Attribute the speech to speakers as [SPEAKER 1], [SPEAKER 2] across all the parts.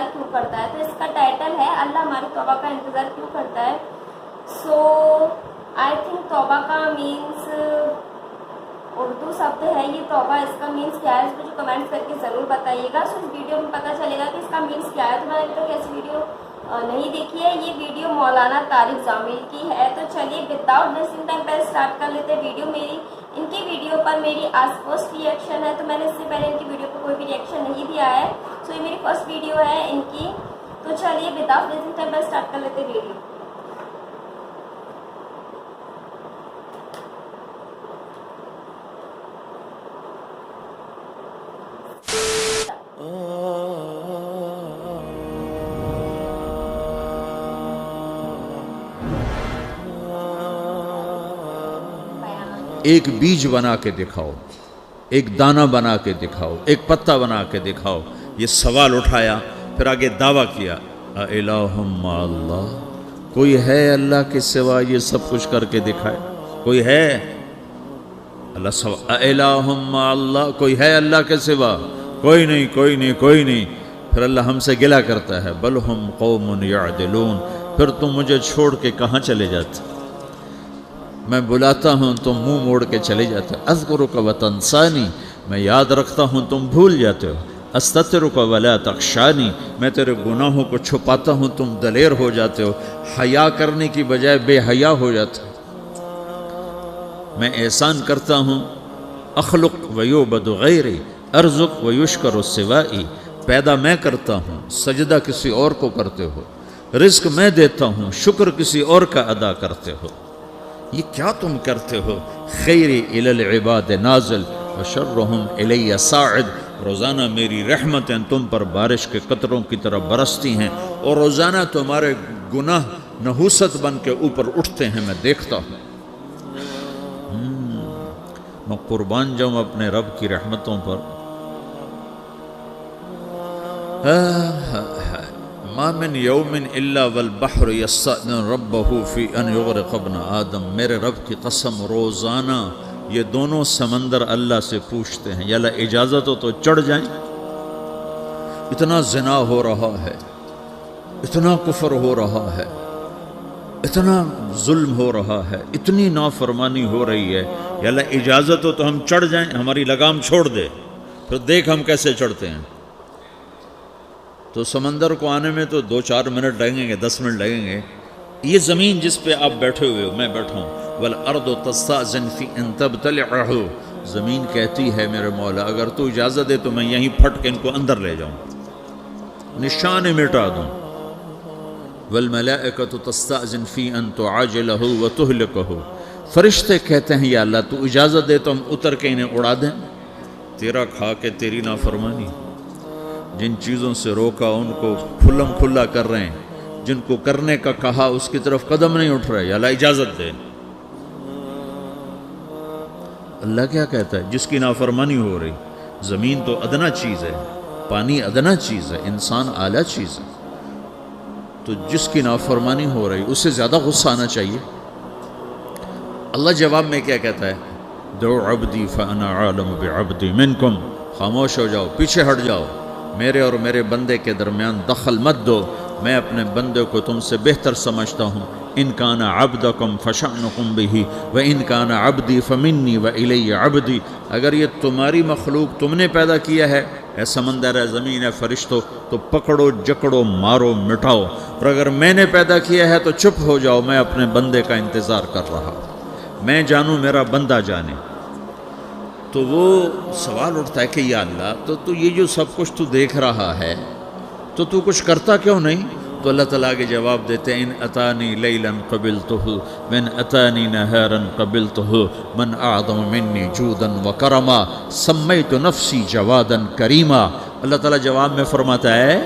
[SPEAKER 1] انتظار کیوں کرتا ہے. تو اس کا ٹائٹل ہے اللہ ہماری توبہ کا انتظار کیوں کرتا ہے. سو آئی تھنک توبہ کا مینس اردو شبد ہے یہ توبہ. اس کا مینس کیا ہے اس مجھے کمنٹس کر کے ضرور بتائیے گا. سو اس ویڈیو میں پتہ چلے گا کہ اس کا مینس کیا ہے. تو میں نے ابھی تک ایسی ویڈیو نہیں دیکھی ہے. یہ ویڈیو مولانا طارق جامیل کی ہے. تو چلیے وداؤٹ ویسٹنگ ٹائم پہلے اسٹارٹ کر لیتے ہیں ویڈیو. ان کی ویڈیو پر میری آج فرسٹ ری ایکشن ہے. تو میں نے اس سے پہلے ان کی ویڈیو پر کوئی بھی ری ایکشن نہیں دیا ہے. سو یہ میری فرسٹ ویڈیو ہے ان کی. تو چلیے وداؤٹ ویسٹنگ ٹائم پہلے اسٹارٹ کر لیتے ہیں ویڈیو.
[SPEAKER 2] ایک بیج بنا کے دکھاؤ, ایک دانہ بنا کے دکھاؤ, ایک پتا بنا کے دکھاؤ. یہ سوال اٹھایا, پھر آگے دعویٰ کیا الہ مع اللہ, کوئی ہے اللہ کے سوا یہ سب کچھ کر کے دکھائے؟ کوئی ہے اللہ سوا الہ مع اللہ, کوئی ہے اللہ کے سوا؟ کوئی نہیں, کوئی نہیں, کوئی نہیں. پھر اللہ ہم سے گلہ کرتا ہے بل ہم قوم یعدلون, پھر تم مجھے چھوڑ کے کہاں چلے جاتے؟ میں بلاتا ہوں تم منہ موڑ کے چلے جاتے ہو. اذکرک وتنسانی, میں یاد رکھتا ہوں تم بھول جاتے ہو. استترک ولا تخشانی, میں تیرے گناہوں کو چھپاتا ہوں تم دلیر ہو جاتے ہو. حیا کرنے کی بجائے بے حیا ہو جاتے ہو. میں احسان کرتا ہوں اخلق ویعبد غیری ارزق ویشکر سوائی, پیدا میں کرتا ہوں سجدہ کسی اور کو کرتے ہو, رزق میں دیتا ہوں شکر کسی اور کا ادا کرتے ہو. یہ کیا تم کرتے ہو؟ خیری الی العباد نازل وشرہم الی صاعد, روزانہ میری رحمتیں تم پر بارش کے قطروں کی طرح برستی ہیں اور روزانہ تمہارے گناہ نحوست بن کے اوپر اٹھتے ہیں, میں دیکھتا ہوں. میں قربان جاؤں اپنے رب کی رحمتوں پر. ما من یوم الا والبحر یستأذن ربہ فی ان یغرق ابن آدم, میرے رب کی قسم روزانہ یہ دونوں سمندر اللہ سے پوچھتے ہیں یا اللہ اجازت ہو تو چڑھ جائیں. اتنا زنا ہو رہا ہے, اتنا کفر ہو رہا ہے, اتنا ظلم ہو رہا ہے, اتنی نافرمانی ہو رہی ہے, یا اللہ اجازت ہو تو ہم چڑھ جائیں, ہماری لگام چھوڑ دے, پھر دیکھ ہم کیسے چڑھتے ہیں. تو سمندر کو آنے میں تو 2-4 منٹ لگیں گے, 10 منٹ لگیں گے. یہ زمین جس پہ آپ بیٹھے ہوئے ہو, میں بیٹھا ہوں, والارض تستأذن فی ان تبتلعہ, زمین کہتی ہے میرے مولا اگر تو اجازت دے تو میں یہیں پھٹ کے ان کو اندر لے جاؤں, نشان مٹا دوں. والملائکۃ تستأذن فی ان تعاجلہ وتہلکہ, فرشتے کہتے ہیں یا اللہ تو اجازت دے تو ہم اتر کے انہیں اڑا دیں. تیرا کھا کے تیری نافرمانی, جن چیزوں سے روکا ان کو کھلم کھلا کر رہے ہیں, جن کو کرنے کا کہا اس کی طرف قدم نہیں اٹھ رہے, یا اللہ اجازت دے. اللہ کیا کہتا ہے جس کی نافرمانی ہو رہی؟ زمین تو ادنا چیز ہے, پانی ادنا چیز ہے, انسان اعلیٰ چیز ہے, تو جس کی نافرمانی ہو رہی اس سے زیادہ غصہ آنا چاہیے. اللہ جواب میں کیا کہتا ہے؟ دعو عبدی فانا عالم بعبدی منکم, خاموش ہو جاؤ, پیچھے ہٹ جاؤ, میرے اور میرے بندے کے درمیان دخل مت دو, میں اپنے بندے کو تم سے بہتر سمجھتا ہوں. ان کان عبدکم فشأنکم بہ وان کان عبدی فمنی والی عبدی, اگر یہ تمہاری مخلوق تم نے پیدا کیا ہے, اے سمندر ہے, زمین ہے, فرشتوں, تو پکڑو جکڑو مارو مٹاؤ, اور اگر میں نے پیدا کیا ہے تو چپ ہو جاؤ, میں اپنے بندے کا انتظار کر رہا ہوں, میں جانوں میرا بندہ جانے. تو وہ سوال اٹھتا ہے کہ یا اللہ تو یہ جو سب کچھ تو دیکھ رہا ہے تو کچھ کرتا کیوں نہیں؟ تو اللہ تعالیٰ کے جواب دیتے ہیں ان اتانی لیلا قبلتہ من اتانی نہارا قبلتہ من اعظم منی جودا وکرما سمیت نفسی جوادا کریما. اللہ تعالیٰ جواب میں فرماتا ہے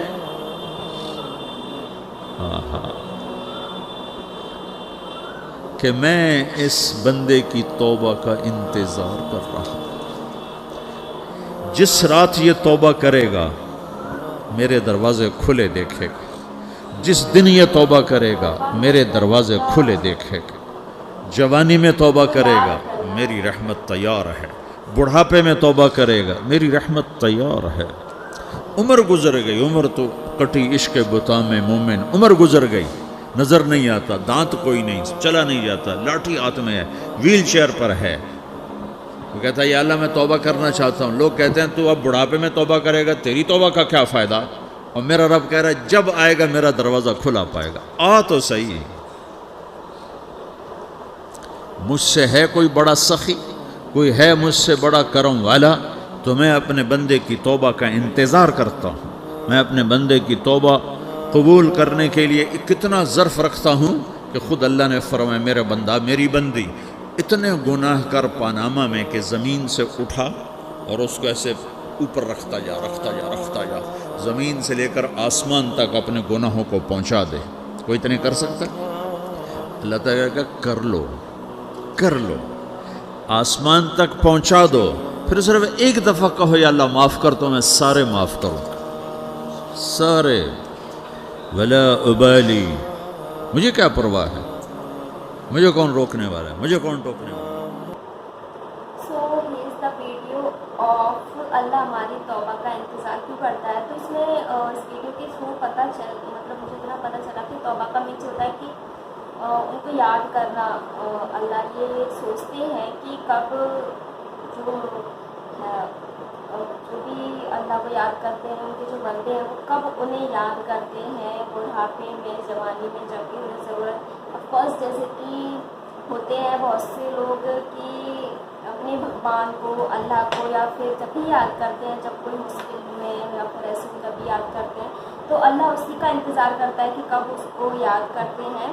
[SPEAKER 2] کہ میں اس بندے کی توبہ کا انتظار کر رہا ہوں. جس رات یہ توبہ کرے گا میرے دروازے کھلے دیکھے گا, جس دن یہ توبہ کرے گا میرے دروازے کھلے دیکھے گا. جوانی میں توبہ کرے گا میری رحمت تیار ہے, بڑھاپے میں توبہ کرے گا میری رحمت تیار ہے, عمر گزر گئی، عمر تو کٹی عشق بتا میں مومن، عمر گزر گئی، نظر نہیں آتا، دانت کوئی نہیں، چلا نہیں جاتا، لاٹھی ہاتھ میں ہے، ویل چیئر پر ہے۔ وہ کہتا ہے یا اللہ میں توبہ کرنا چاہتا ہوں۔ لوگ کہتے ہیں تو اب بڑھاپے میں توبہ کرے گا، تیری توبہ کا کیا فائدہ؟ اور میرا رب کہہ رہا ہے جب آئے گا میرا دروازہ کھلا پائے گا، آ تو صحیح۔ مجھ سے ہے کوئی بڑا سخی، کوئی ہے مجھ سے بڑا کرم والا، تو میں اپنے بندے کی توبہ کا انتظار کرتا ہوں۔ میں اپنے بندے کی توبہ قبول کرنے کے لیے کتنا ظرف رکھتا ہوں کہ خود اللہ نے فرمایا میرا بندہ، میری بندی اتنے گناہ کر پاناما میں کہ زمین سے اٹھا اور اس کو ایسے اوپر رکھتا جا، زمین سے لے کر آسمان تک اپنے گناہوں کو پہنچا دے۔ کوئی اتنے کر سکتا؟ اللہ تعالیٰ کا کر لو، آسمان تک پہنچا دو، پھر صرف ایک دفعہ کہو یا اللہ معاف کر، تو میں سارے معاف کروں گا، سارے، ولا ابالی، مجھے کیا پرواہ ہے، مجھے کون روکنے والا ہے، مجھے کون ٹوکنے والا ہے۔
[SPEAKER 1] سو ہی از دا ویڈیو آف اللہ ہماری توبہ کا انتظار کیوں کرتا ہے۔ تو اس میں اس ویڈیو کے تھرو مطلب مجھے اتنا پتہ چلا کہ توبہ کا مینس ہوتا ہے کہ ان کو یاد کرنا۔ اللہ یہ سوچتے ہیں کہ کب جو بھی اللہ کو یاد کرتے ہیں، ان کے جو بندے ہیں وہ کب انہیں یاد کرتے ہیں، بڑھاپے میں، جوانی میں، جب بھی انہیں ضرورت۔ آف کورس جیسے کہ ہوتے ہیں بہت سے لوگ کہ اپنے بھگوان کو، اللہ کو، یا پھر جب بھی یاد کرتے ہیں، جب کوئی مشکل میں یا پھر ایسے جب بھی یاد کرتے ہیں تو اللہ اسی کا انتظار کرتا ہے کہ کب اس کو یاد کرتے ہیں۔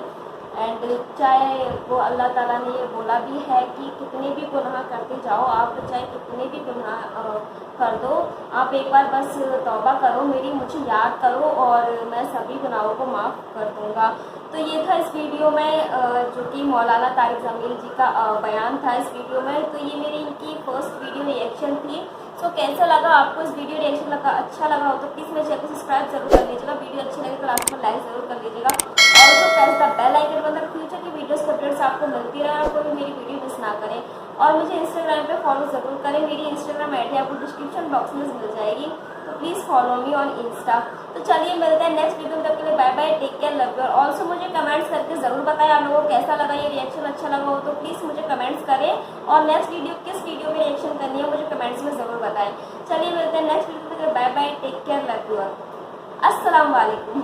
[SPEAKER 1] اینڈ چاہے وہ اللہ تعالیٰ نے یہ بولا بھی ہے کہ کتنے بھی گناہ کرتے جاؤ آپ، چاہے کتنے بھی گناہ کر دو، آپ ایک بار بس توبہ کرو، مجھے یاد کرو اور میں سبھی گناہوں کو معاف کر دوں گا۔ تو یہ تھا اس ویڈیو میں جو کہ مولانا طارق جمیل جی کا بیان تھا اس ویڈیو میں۔ تو یہ میری ان کی فرسٹ ویڈیو ریئیکشن تھی۔ سو کیسا لگا آپ کو اس ویڈیو ریئیکشن؟ اچھا لگا ہو تو پلیز میرے چینل کو سبسکرائب ضرور کر لیجیے گا، ویڈیو اچھی لگے تو لاسٹ میں لائک ضرور کر لیجیے گا، اور جو press the bell icon button, future کی ویڈیوز کی اپڈیٹس آپ کو ملتی رہے اور کوئی میری ویڈیو مس نہ کریں۔ اور مجھے انسٹاگرام پہ فالو ضرور کریں، میری انسٹاگرام آئی ڈی آپ کو ڈسکرپشن باکس میں مل جائے گی، تو please follow me on Insta. تو چلیے ملتے ہیں نیکسٹ ویڈیو میں، تب کے لیے bye bye, take care, love you. اور آلسو مجھے کمنٹس کر کے ضرور بتائیں آپ لوگوں کو کیسا لگا یہ ریئیکشن، اچھا لگا ہو تو پلیز مجھے کمنٹس کریں، اور نیکسٹ ویڈیو کس ویڈیو میں ریئیکشن کرنی ہے مجھے کمنٹس میں ضرور بتائیں۔ چلیے ملتے ہیں نیکسٹ ویڈیو میں، bye bye, take care, love you, السلام علیکم۔